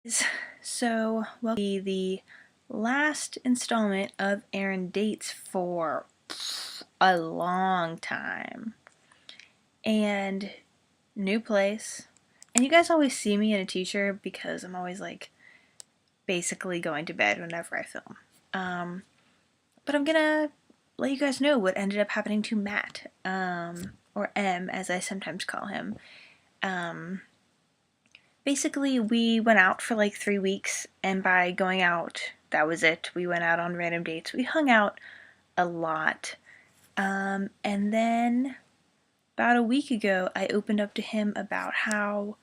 So, welcome to the last installment of Aaron Dates for a long time. And new place. And you guys always see me in a t-shirt because I'm always like basically going to bed whenever I film. But I'm gonna let you guys know what ended up happening to Matt, or M as I sometimes call him. Basically, we went out for like 3 weeks, and by going out, that was it. We went out on random dates. We hung out a lot. And then about a week ago, I opened up to him about how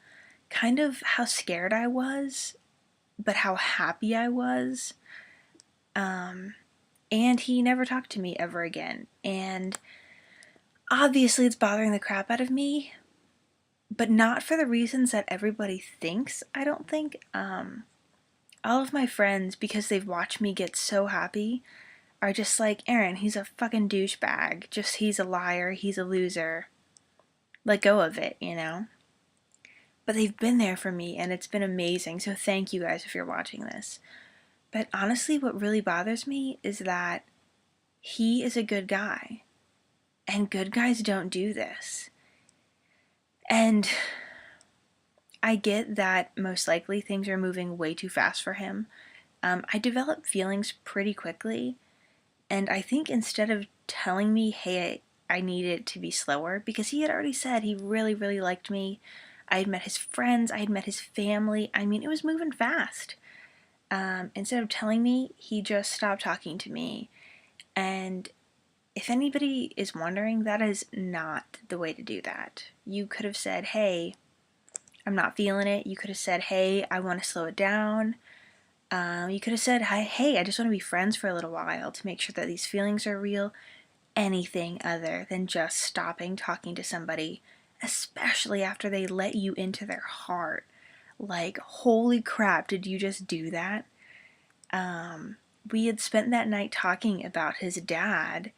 scared I was, but how happy I was. And he never talked to me ever again. And obviously, it's bothering the crap out of me, but not for the reasons that everybody thinks, I don't think. All of my friends, because they've watched me get so happy, are just like, Aaron, he's a fucking douchebag. Just, he's a liar, he's a loser. Let go of it, you know? But they've been there for me, and it's been amazing, so thank you guys if you're watching this. But honestly, what really bothers me is that he is a good guy, and good guys don't do this. And I get that most likely things are moving way too fast for him. I develop feelings pretty quickly, and I think instead of telling me, hey, I need it to be slower, because he had already said he really, really liked me. I had met his friends, I had met his family. I mean, it was moving fast. Instead of telling me, he just stopped talking to me. And if anybody is wondering, that is not the way to do that. You could have said, hey, I'm not feeling it. You could have said, hey, I want to slow it down. You could have said, hey, I just want to be friends for a little while to make sure that these feelings are real. Anything other than just stopping talking to somebody, especially after they let you into their heart. Like, holy crap, did you just do that? We had spent that night talking about his dad,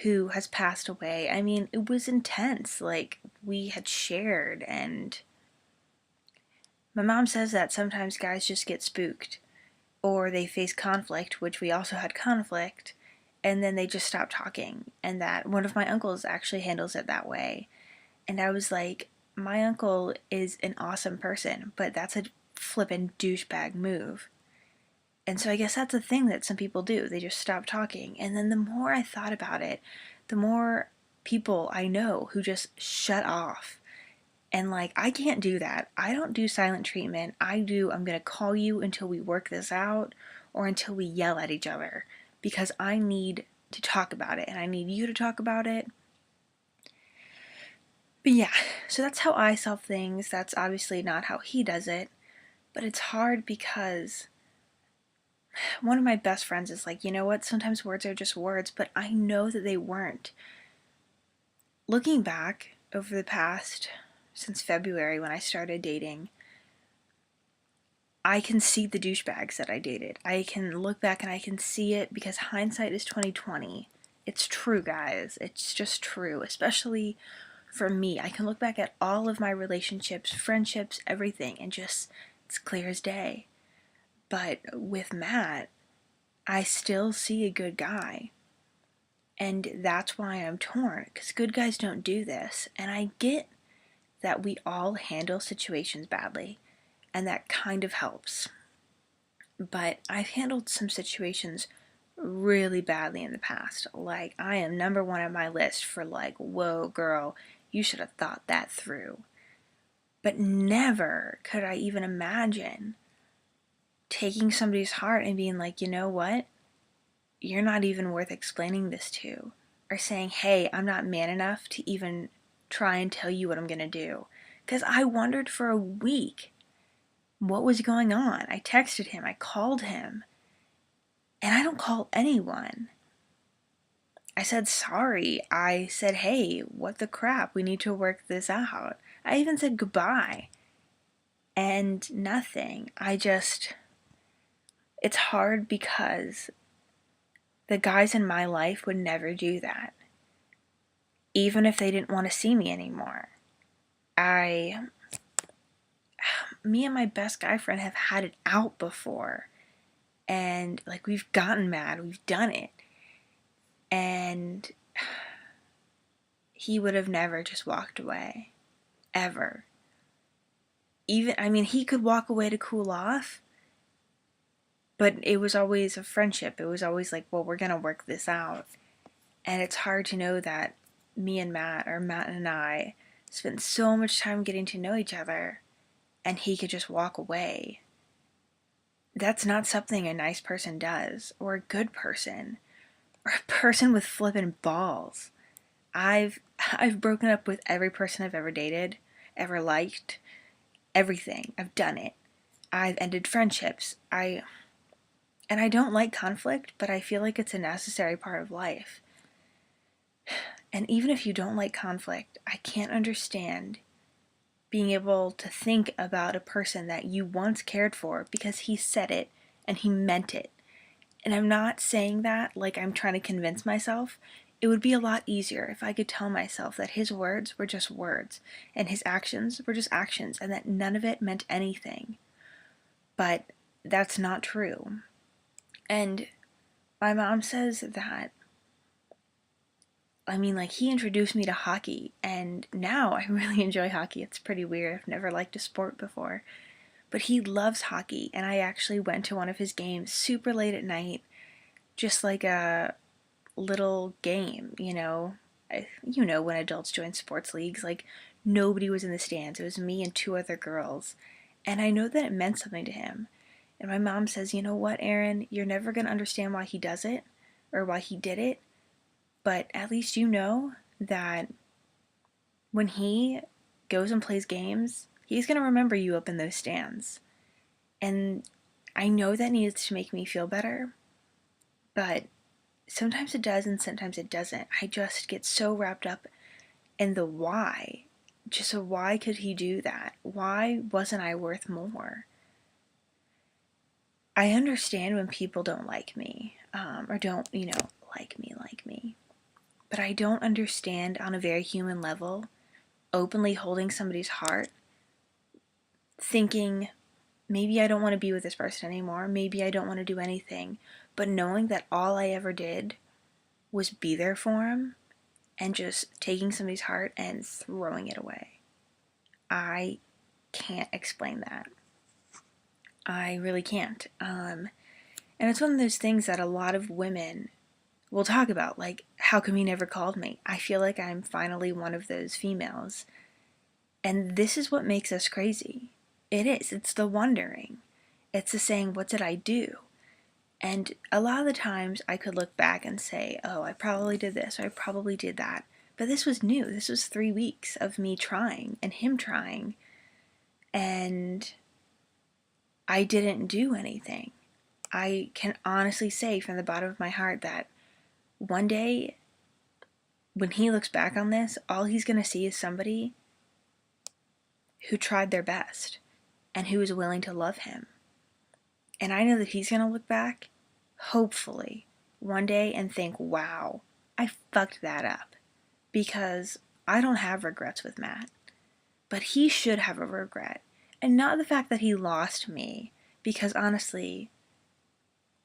who has passed away. I mean, it was intense. Like, we had shared, and my mom says that sometimes guys just get spooked, or they face conflict, which we also had conflict, and then they just stop talking. And that one of my uncles actually handles it that way. And I was like, my uncle is an awesome person, but that's a flippin' douchebag move. And so I guess that's a thing that some people do. They just stop talking. And then the more I thought about it, the more people I know who just shut off. And like, I can't do that. I don't do silent treatment. I'm gonna call you until we work this out or until we yell at each other, because I need to talk about it and I need you to talk about it. But yeah, so that's how I solve things. That's obviously not how he does it, but it's hard because one of my best friends is like, you know what, sometimes words are just words, but I know that they weren't. Looking back over the past, since February when I started dating, I can see the douchebags that I dated. I can look back and I can see it because hindsight is 2020. It's true, guys. It's just true, especially for me. I can look back at all of my relationships, friendships, everything, and just, it's clear as day. But with Matt, I still see a good guy. And that's why I'm torn, because good guys don't do this. And I get that we all handle situations badly, and that kind of helps. But I've handled some situations really badly in the past. Like, I am number one on my list for like, whoa, girl, you should have thought that through. But never could I even imagine taking somebody's heart and being like, you know what? You're not even worth explaining this to. Or saying, hey, I'm not man enough to even try and tell you what I'm gonna do. Because I wondered for a week what was going on. I texted him, I called him, and I don't call anyone. I said sorry. I said, hey, what the crap? We need to work this out. I even said goodbye. And nothing. It's hard because the guys in my life would never do that. Even if they didn't want to see me anymore. me and my best guy friend have had it out before. And like we've gotten mad, we've done it. And he would have never just walked away. Ever. Even, I mean, he could walk away to cool off, but it was always a friendship. It was always like, well, we're gonna work this out. And it's hard to know that me and Matt, or Matt and I, spent so much time getting to know each other, and he could just walk away. That's not something a nice person does, or a good person, or a person with flippin' balls. I've broken up with every person I've ever dated, ever liked, everything. I've done it. I've ended friendships. And I don't like conflict, but I feel like it's a necessary part of life. And even if you don't like conflict, I can't understand being able to think about a person that you once cared for because he said it and he meant it. And I'm not saying that like I'm trying to convince myself. It would be a lot easier if I could tell myself that his words were just words and his actions were just actions and that none of it meant anything. But that's not true. And my mom says that, I mean, like, he introduced me to hockey, and now I really enjoy hockey. It's pretty weird. I've never liked a sport before. But he loves hockey, and I actually went to one of his games super late at night, just like a little game, you know? You know, when adults join sports leagues, like, nobody was in the stands. It was me and two other girls. And I know that it meant something to him. And my mom says, you know what, Aaron? You're never going to understand why he does it or why he did it. But at least you know that when he goes and plays games, he's going to remember you up in those stands. And I know that needs to make me feel better, but sometimes it does and sometimes it doesn't. I just get so wrapped up in the why. Just why could he do that? Why wasn't I worth more? I understand when people don't like me, or don't, like me. But I don't understand on a very human level openly holding somebody's heart, thinking, maybe I don't want to be with this person anymore, maybe I don't want to do anything, but knowing that all I ever did was be there for him and just taking somebody's heart and throwing it away. I can't explain that. I really can't. And it's one of those things that a lot of women will talk about, like, how come he never called me? I feel like I'm finally one of those females. And this is what makes us crazy. It is. It's the wondering. It's the saying, what did I do? And a lot of the times I could look back and say, oh, I probably did this or I probably did that. But this was new. This was 3 weeks of me trying and him trying. And I didn't do anything. I can honestly say from the bottom of my heart that one day when he looks back on this, all he's going to see is somebody who tried their best and who was willing to love him. And I know that he's going to look back, hopefully, one day and think, wow, I fucked that up. Because I don't have regrets with Matt. But he should have a regret. And not the fact that he lost me. Because honestly,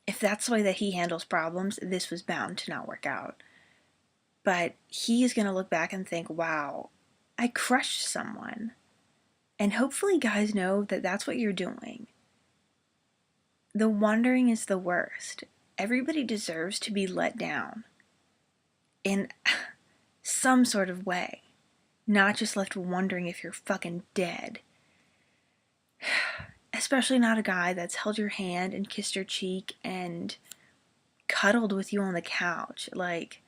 if that's the way that he handles problems, this was bound to not work out. But he is going to look back and think, wow, I crushed someone. And hopefully guys know that that's what you're doing. The wondering is the worst. Everybody deserves to be let down in some sort of way, not just left wondering if you're fucking dead. Especially not a guy that's held your hand and kissed your cheek and cuddled with you on the couch. Like,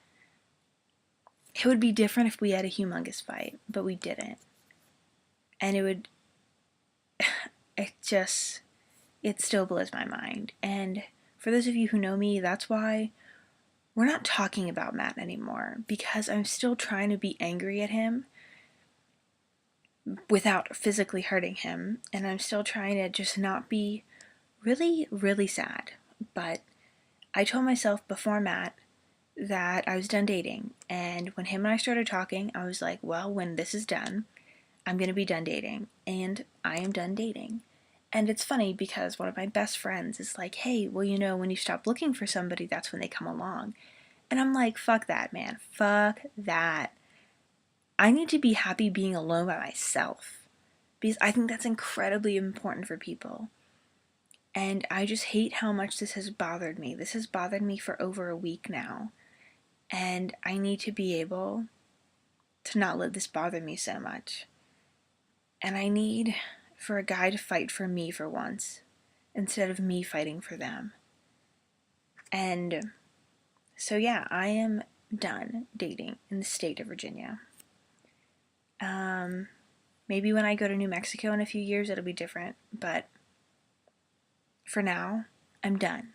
it would be different if we had a humongous fight, but we didn't. And it still blows my mind. And for those of you who know me, that's why we're not talking about Matt anymore, because I'm still trying to be angry at him without physically hurting him, and I'm still trying to just not be really, really sad. But I told myself before Matt that I was done dating, and when him and I started talking, I was like, well, when this is done, I'm going to be done dating. And I am done dating. And it's funny because one of my best friends is like, hey, well, you know, when you stop looking for somebody, that's when they come along. And I'm like, fuck that, man. Fuck that. I need to be happy being alone by myself because I think that's incredibly important for people. And I just hate how much this has bothered me. This has bothered me for over a week now. And I need to be able to not let this bother me so much. And I need for a guy to fight for me for once instead of me fighting for them. And so, yeah, I am done dating in the state of Virginia. Maybe when I go to New Mexico in a few years, it'll be different. But for now, I'm done.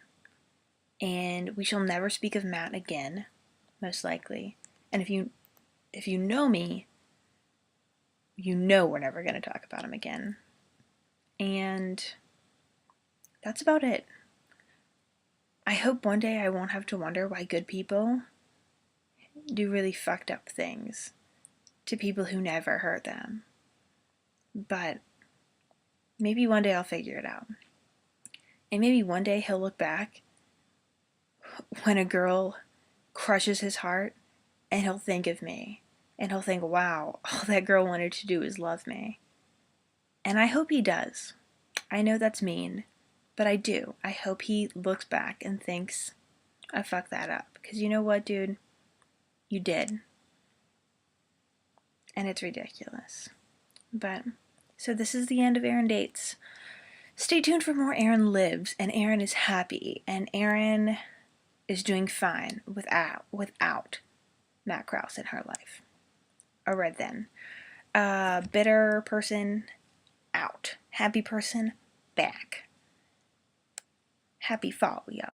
And we shall never speak of Matt again, most likely. And if you know me, you know we're never going to talk about him again. And that's about it. I hope one day I won't have to wonder why good people do really fucked up things to people who never hurt them. But maybe one day I'll figure it out. And maybe one day he'll look back when a girl crushes his heart and he'll think of me. And he'll think, wow, all that girl wanted to do is love me. And I hope he does. I know that's mean, but I do. I hope he looks back and thinks, I fucked that up. Because you know what, dude? You did. And it's ridiculous. But, so this is the end of Aaron Dates. Stay tuned for more Aaron Lives, and Aaron is happy, and Aaron is doing fine without Matt Krause in her life. Alright then. Bitter person, out. Happy person, back. Happy fall, y'all.